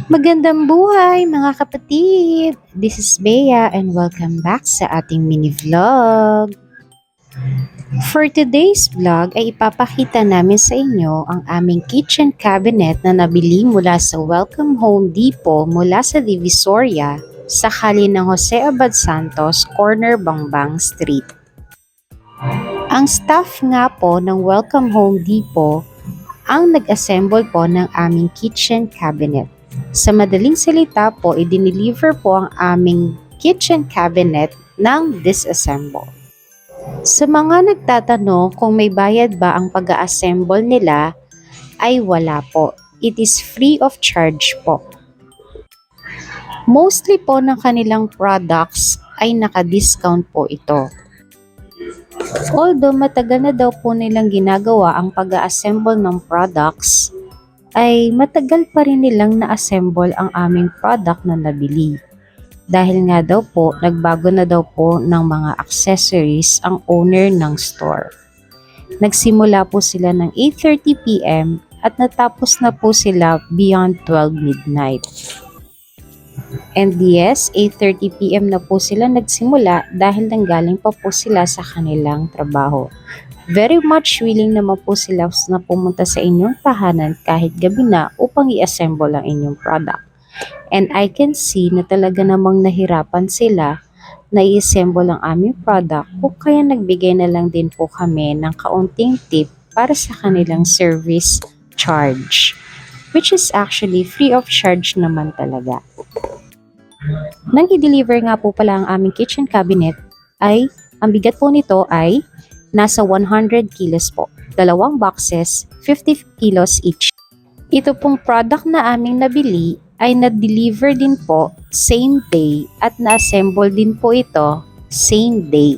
Magandang buhay mga kapatid! This is Bea and welcome back sa ating mini vlog. For today's vlog ay ipapakita namin sa inyo ang aming kitchen cabinet na nabili mula sa Welcome Home Depot mula sa Divisoria sa kali ng Jose Abad Santos, corner Bangbang Street. Ang staff nga po ng Welcome Home Depot ang nag-assemble po ng aming kitchen cabinet. Sa madaling salita po, i-deliver po ang aming kitchen cabinet ng disassemble. Sa mga nagtatanong kung may bayad ba ang pag-assemble nila, ay wala po. It is free of charge po. Mostly po ng kanilang products ay naka-discount po ito. Although matagal na daw po nilang ginagawa ang pag-assemble ng products, ay matagal pa rin nilang na-assemble ang aming product na nabili. Dahil nga daw po, nagbago na daw po ng mga accessories ang owner ng store. Nagsimula po sila ng 8:30 PM at natapos na po sila beyond 12 midnight. And yes, 8:30 PM na po sila nagsimula dahil nanggaling pa po sila sa kanilang trabaho. Very much willing naman po sila na pumunta sa inyong tahanan kahit gabi na upang i-assemble ang inyong product. And I can see na talaga namang nahirapan sila na i-assemble ang aming product o kaya nagbigay na lang din po kami ng kaunting tip para sa kanilang service charge, which is actually free of charge naman talaga. Nang i-deliver nga po pala ang aming kitchen cabinet ay ang bigat po nito ay nasa 100 kilos po. Dalawang boxes, 50 kilos each. Ito pong product na aming nabili ay na-deliver din po same day at na-assemble din po ito same day.